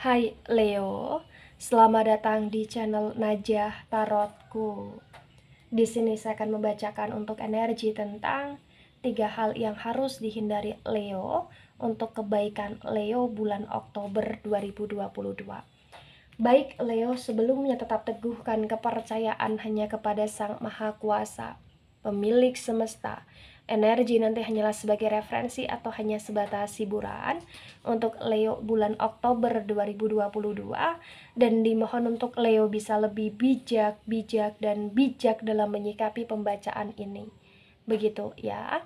Hai Leo, selamat datang di channel Najah Tarotku. Di sini saya akan membacakan untuk energi tentang 3 hal yang harus dihindari Leo untuk kebaikan Leo bulan Oktober 2022. Baik Leo, sebelumnya tetap teguhkan kepercayaan hanya kepada Sang Maha Kuasa, pemilik semesta. Energi nanti hanyalah sebagai referensi atau hanya sebatas hiburan untuk Leo bulan Oktober 2022, dan dimohon untuk Leo bisa lebih bijak dalam menyikapi pembacaan ini. Begitu ya.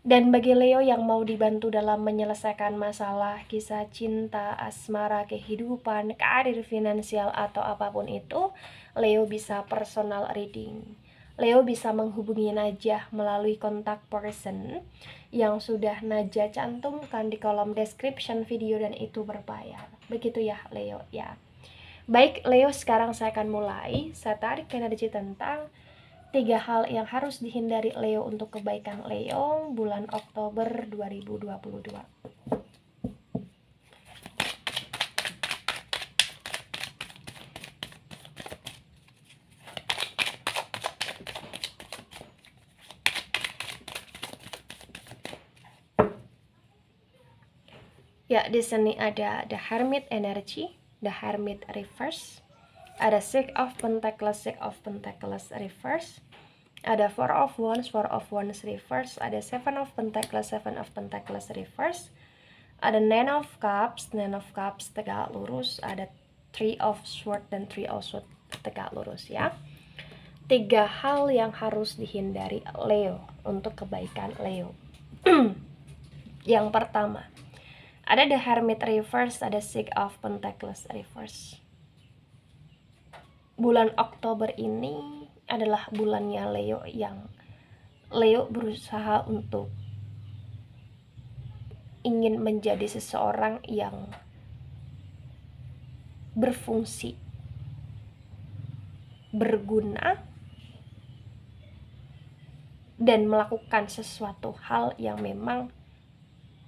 Dan bagi Leo yang mau dibantu dalam menyelesaikan masalah, kisah cinta, asmara, kehidupan, karir, finansial, atau apapun itu, Leo bisa personal reading. Leo bisa menghubungi Najah melalui kontak person yang sudah Najah cantumkan di kolom description video, dan itu berbayar. Begitu ya Leo ya. Baik Leo, sekarang saya akan mulai. Saya tarik energi tentang 3 hal yang harus dihindari Leo untuk kebaikan Leo bulan Oktober 2022. Ya, di sini ada The Hermit Energy, The Hermit Reverse, ada Six of Pentacles Reverse, ada Four of Wands Reverse, ada Seven of Pentacles Reverse, ada Nine of Cups tegak lurus, ada Three of Swords dan Three of Swords tegak lurus ya. 3 hal yang harus dihindari Leo untuk kebaikan Leo. Yang pertama, ada The Hermit Reverse, ada Six of Pentacles Reverse. Bulan Oktober ini adalah bulannya Leo yang Leo berusaha untuk ingin menjadi seseorang yang berfungsi, berguna, dan melakukan sesuatu hal yang memang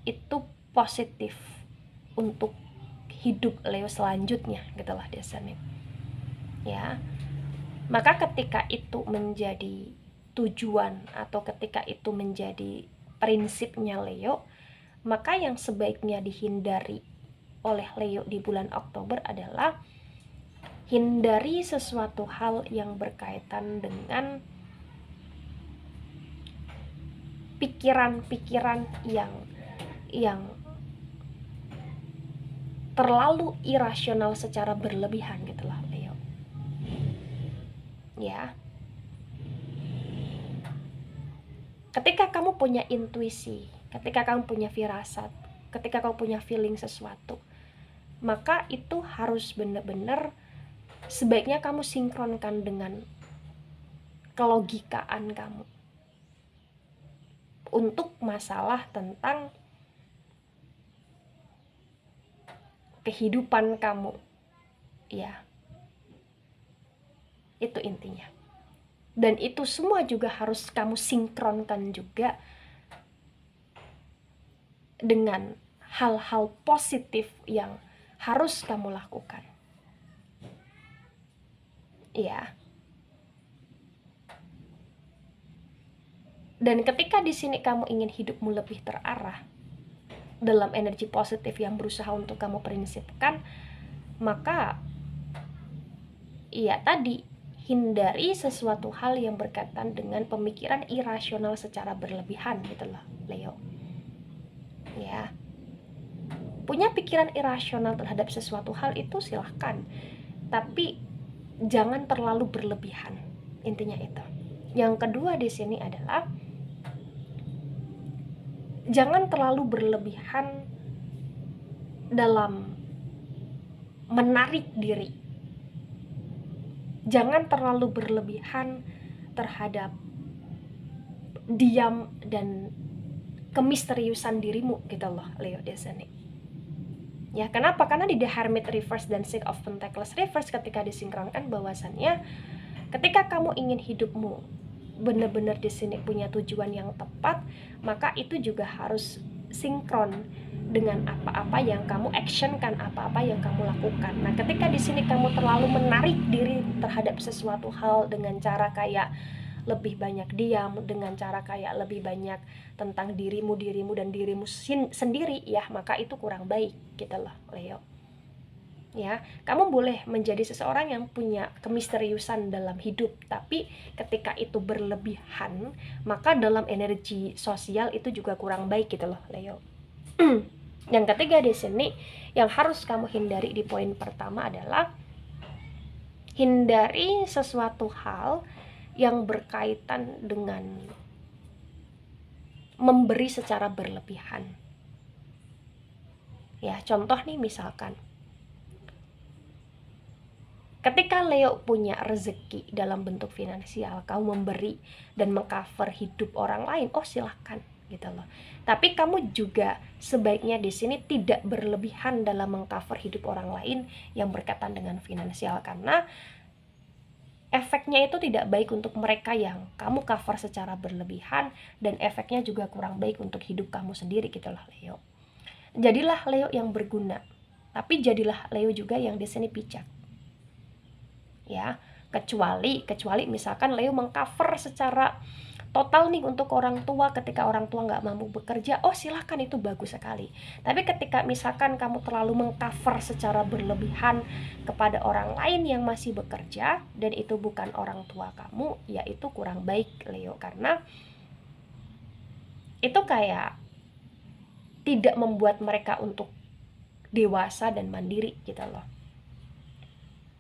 itu positif untuk hidup Leo selanjutnya, gitulah dasarnya ya. Maka ketika itu menjadi tujuan atau ketika itu menjadi prinsipnya Leo, maka yang sebaiknya dihindari oleh Leo di bulan Oktober adalah hindari sesuatu hal yang berkaitan dengan pikiran-pikiran yang terlalu irasional secara berlebihan, gitulah Leo ya. Ketika kamu punya intuisi, ketika kamu punya firasat, ketika kamu punya feeling sesuatu, maka itu harus benar-benar sebaiknya kamu sinkronkan dengan kelogikaan kamu untuk masalah tentang kehidupan kamu ya. Itu intinya. Dan itu semua juga harus kamu sinkronkan juga dengan hal-hal positif yang harus kamu lakukan ya. Dan ketika di sini kamu ingin hidupmu lebih terarah dalam energi positif yang berusaha untuk kamu prinsipkan, maka iya tadi, hindari sesuatu hal yang berkaitan dengan pemikiran irasional secara berlebihan, gitu loh Leo ya. Punya pikiran irasional terhadap sesuatu hal itu silahkan, tapi jangan terlalu berlebihan, intinya itu. Yang kedua di sini adalah jangan terlalu berlebihan dalam menarik diri. Jangan terlalu berlebihan terhadap diam dan kemisteriusan dirimu, gitu loh Leo di sini. Ya, kenapa? Karena di The Hermit Reverse dan Six of Pentacles Reverse ketika disinkronkan bahwasannya ketika kamu ingin hidupmu benar-benar di sini punya tujuan yang tepat, maka itu juga harus sinkron dengan apa-apa yang kamu actionkan, apa-apa yang kamu lakukan. Nah, ketika di sini kamu terlalu menarik diri terhadap sesuatu hal dengan cara kayak lebih banyak diam, dengan cara kayak lebih banyak tentang dirimu dan dirimu sendiri, ya maka itu kurang baik gitu loh, Leo. Ya, kamu boleh menjadi seseorang yang punya kemisteriusan dalam hidup, tapi ketika itu berlebihan, maka dalam energi sosial itu juga kurang baik gitu loh, Leo. Yang ketiga di sini yang harus kamu hindari di poin pertama adalah hindari sesuatu hal yang berkaitan dengan memberi secara berlebihan. Ya, contoh nih misalkan ketika Leo punya rezeki dalam bentuk finansial, kamu memberi dan mengcover hidup orang lain, oh silahkan gitu loh. Tapi kamu juga sebaiknya di sini tidak berlebihan dalam mengcover hidup orang lain yang berkaitan dengan finansial, karena efeknya itu tidak baik untuk mereka yang kamu cover secara berlebihan, dan efeknya juga kurang baik untuk hidup kamu sendiri gitu loh, Leo. Jadilah Leo yang berguna, tapi jadilah Leo juga yang di sini bijak. Ya, kecuali misalkan Leo mengcover secara total nih untuk orang tua ketika orang tua nggak mampu bekerja, oh silahkan, itu bagus sekali. Tapi ketika misalkan kamu terlalu mengcover secara berlebihan kepada orang lain yang masih bekerja dan itu bukan orang tua kamu, ya itu kurang baik, Leo, karena itu kayak tidak membuat mereka untuk dewasa dan mandiri gitu loh.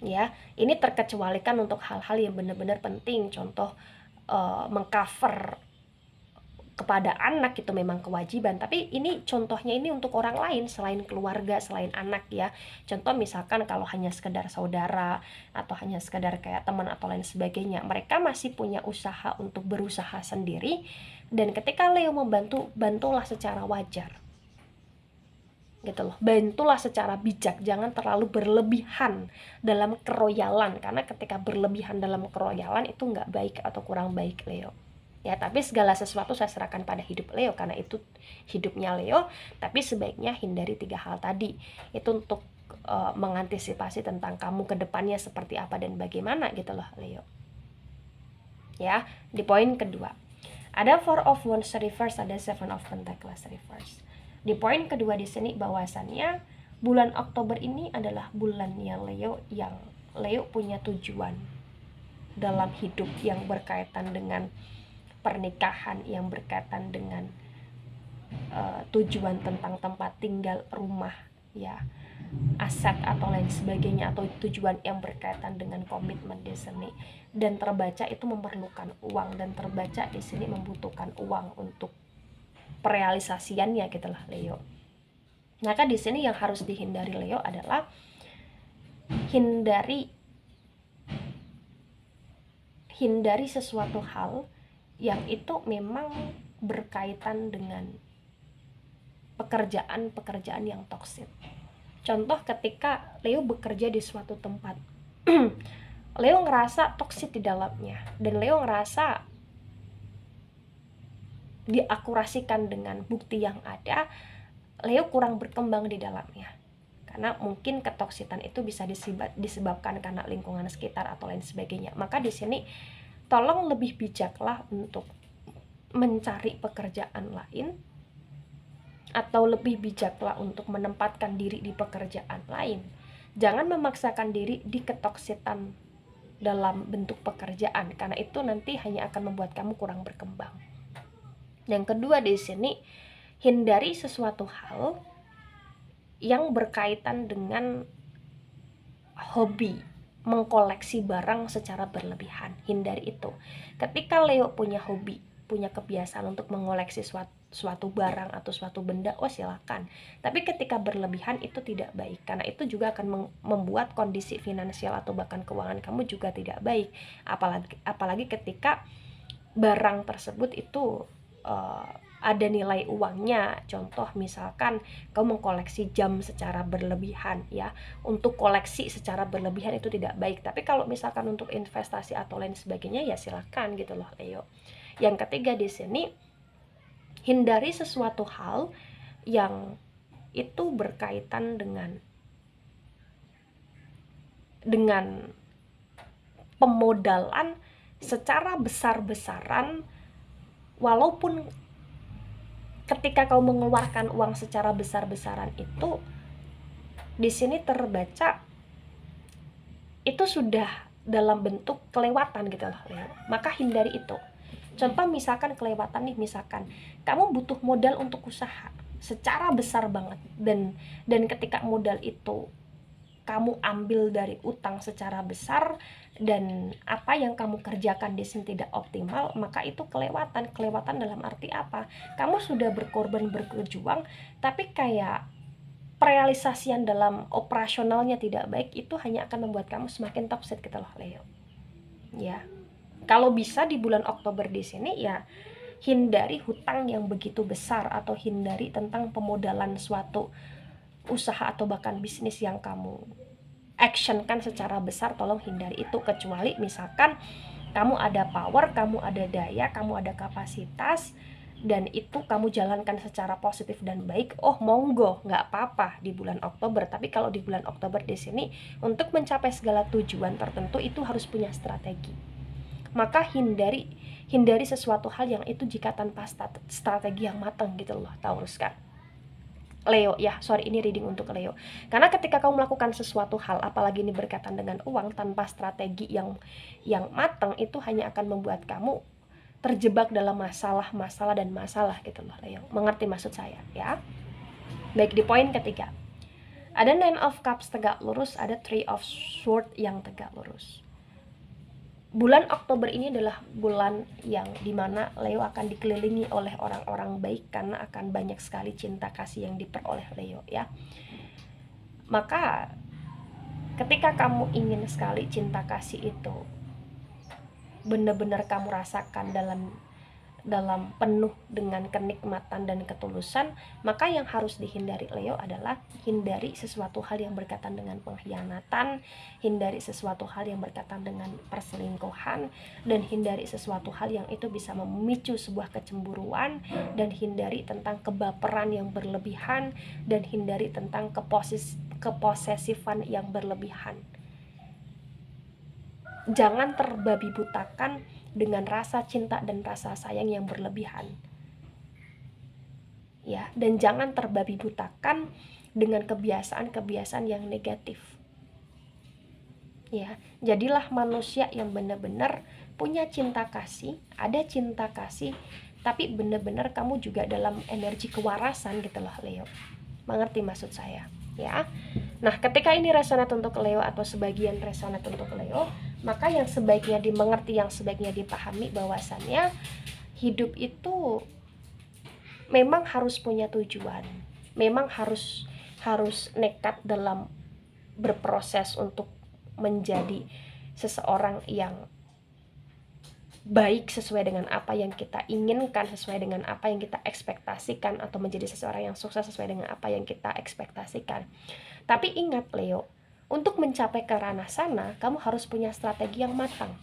Ya, ini terkecualikan untuk hal-hal yang benar-benar penting, contoh mengcover kepada anak itu memang kewajiban, tapi ini contohnya ini untuk orang lain selain keluarga, selain anak ya. Contoh misalkan kalau hanya sekedar saudara atau hanya sekedar kayak teman atau lain sebagainya, mereka masih punya usaha untuk berusaha sendiri, dan ketika Leo membantu, bantulah secara wajar gitu loh, bantulah secara bijak, jangan terlalu berlebihan dalam keroyalan, karena ketika berlebihan dalam keroyalan itu nggak baik atau kurang baik, Leo. Ya, tapi segala sesuatu saya serahkan pada hidup Leo karena itu hidupnya Leo, tapi sebaiknya hindari 3 hal tadi. Itu untuk mengantisipasi tentang kamu ke depannya seperti apa dan bagaimana gitu loh, Leo. Ya, di poin kedua. Ada 4 of Wands reverse, ada 7 of Pentacles reverse. Di poin kedua di sini bahwasannya bulan Oktober ini adalah bulannya Leo yang Leo punya tujuan dalam hidup yang berkaitan dengan pernikahan, yang berkaitan dengan tujuan tentang tempat tinggal, rumah, ya, aset atau lain sebagainya, atau tujuan yang berkaitan dengan komitmen di sini. Dan terbaca itu memerlukan uang, dan terbaca di sini membutuhkan uang untuk perealisasiannya gitulah, Leo. Maka di sini yang harus dihindari Leo adalah hindari sesuatu hal yang itu memang berkaitan dengan pekerjaan yang toksik. Contoh ketika Leo bekerja di suatu tempat, Leo ngerasa toksik di dalamnya, dan Leo ngerasa diakurasikan dengan bukti yang ada, Leo kurang berkembang di dalamnya. Karena mungkin ketoksitan itu bisa disebabkan karena lingkungan sekitar atau lain sebagainya. Maka di sini tolong lebih bijaklah untuk mencari pekerjaan lain, atau lebih bijaklah untuk menempatkan diri di pekerjaan lain. Jangan memaksakan diri di ketoksitan dalam bentuk pekerjaan, karena itu nanti hanya akan membuat kamu kurang berkembang. Yang kedua di sini, hindari sesuatu hal yang berkaitan dengan hobi, mengkoleksi barang secara berlebihan. Hindari itu. Ketika Leo punya hobi, punya kebiasaan untuk mengoleksi suatu barang atau suatu benda, oh silakan. Tapi ketika berlebihan itu tidak baik, karena itu juga akan membuat kondisi finansial atau bahkan keuangan kamu juga tidak baik. Apalagi ketika barang tersebut itu ada nilai uangnya. Contoh misalkan kamu mengkoleksi jam secara berlebihan, ya, untuk koleksi secara berlebihan itu tidak baik. Tapi kalau misalkan untuk investasi atau lain sebagainya, ya silakan gitu loh, Leo. Yang ketiga di sini, hindari sesuatu hal yang itu berkaitan dengan pemodalan secara besar-besaran, walaupun ketika kau mengeluarkan uang secara besar-besaran itu, di sini terbaca itu sudah dalam bentuk kelewatan gitu loh Leo. Maka hindari itu. Contoh misalkan kelewatan nih, misalkan kamu butuh modal untuk usaha secara besar banget, dan ketika modal itu kamu ambil dari utang secara besar, dan apa yang kamu kerjakan di sini tidak optimal, maka itu kelewatan. Kelewatan dalam arti apa? Kamu sudah berkorban, berjuang, tapi kayak perealisasian dalam operasionalnya tidak baik, itu hanya akan membuat kamu semakin toxic gitu loh Leo. Ya, kalau bisa di bulan Oktober di sini ya hindari hutang yang begitu besar, atau hindari tentang pemodalan suatu usaha atau bahkan bisnis yang kamu actionkan secara besar. Tolong hindari itu, kecuali misalkan kamu ada power, kamu ada daya, kamu ada kapasitas, dan itu kamu jalankan secara positif dan baik, oh monggo, nggak apa-apa di bulan Oktober. Tapi kalau di bulan Oktober di sini, untuk mencapai segala tujuan tertentu itu harus punya strategi. Maka hindari sesuatu hal yang itu jika tanpa strategi yang matang gitu loh Taurus kan. Leo ya, sorry ini reading untuk Leo. Karena ketika kamu melakukan sesuatu hal, apalagi ini berkaitan dengan uang, tanpa strategi yang matang, itu hanya akan membuat kamu terjebak dalam masalah gitu loh Leo. Mengerti maksud saya ya? Baik, di poin ketiga. Ada Nine of Cups tegak lurus, ada Three of Swords yang tegak lurus. Bulan Oktober ini adalah bulan yang dimana Leo akan dikelilingi oleh orang-orang baik, karena akan banyak sekali cinta kasih yang diperoleh Leo ya. Maka ketika kamu ingin sekali cinta kasih itu benar-benar kamu rasakan dalam penuh dengan kenikmatan dan ketulusan, maka yang harus dihindari Leo adalah hindari sesuatu hal yang berkaitan dengan pengkhianatan, hindari sesuatu hal yang berkaitan dengan perselingkuhan, dan hindari sesuatu hal yang itu bisa memicu sebuah kecemburuan, dan hindari tentang kebaperan yang berlebihan, dan hindari tentang keposesifan yang berlebihan. Jangan terbabi butakan dengan rasa cinta dan rasa sayang yang berlebihan ya, dan jangan terbabi butakan dengan kebiasaan-kebiasaan yang negatif ya. Jadilah manusia yang benar-benar punya cinta kasih, ada cinta kasih, tapi benar-benar kamu juga dalam energi kewarasan gitu loh Leo. Mengerti maksud saya ya? Nah, ketika ini resonat untuk Leo atau sebagian resonat untuk Leo, maka yang sebaiknya dimengerti, yang sebaiknya dipahami bahwasannya hidup itu memang harus punya tujuan, memang harus nekat dalam berproses untuk menjadi seseorang yang baik sesuai dengan apa yang kita inginkan, sesuai dengan apa yang kita ekspektasikan, atau menjadi seseorang yang sukses sesuai dengan apa yang kita ekspektasikan. Tapi ingat Leo, untuk mencapai ke ranah sana, kamu harus punya strategi yang matang.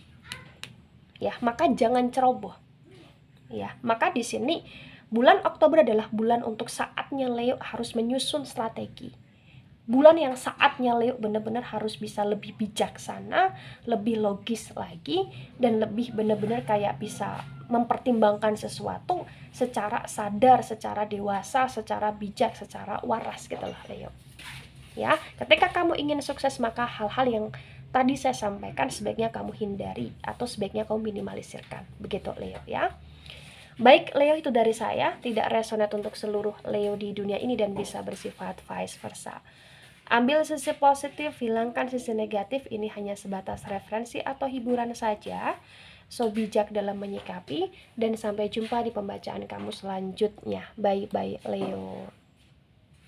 Ya, maka jangan ceroboh. Ya, maka di sini bulan Oktober adalah bulan untuk saatnya Leo harus menyusun strategi. Bulan yang saatnya Leo benar-benar harus bisa lebih bijaksana, lebih logis lagi, dan lebih benar-benar kayak bisa mempertimbangkan sesuatu secara sadar, secara dewasa, secara bijak, secara waras gitu loh Leo. Ya, ketika kamu ingin sukses, maka hal-hal yang tadi saya sampaikan sebaiknya kamu hindari atau sebaiknya kamu minimalisirkan. Begitu Leo ya. Baik Leo, itu dari saya, tidak resonat untuk seluruh Leo di dunia ini dan bisa bersifat vice versa. Ambil sisi positif, hilangkan sisi negatif, ini hanya sebatas referensi atau hiburan saja. So bijak dalam menyikapi, dan sampai jumpa di pembacaan kamu selanjutnya. Bye bye Leo.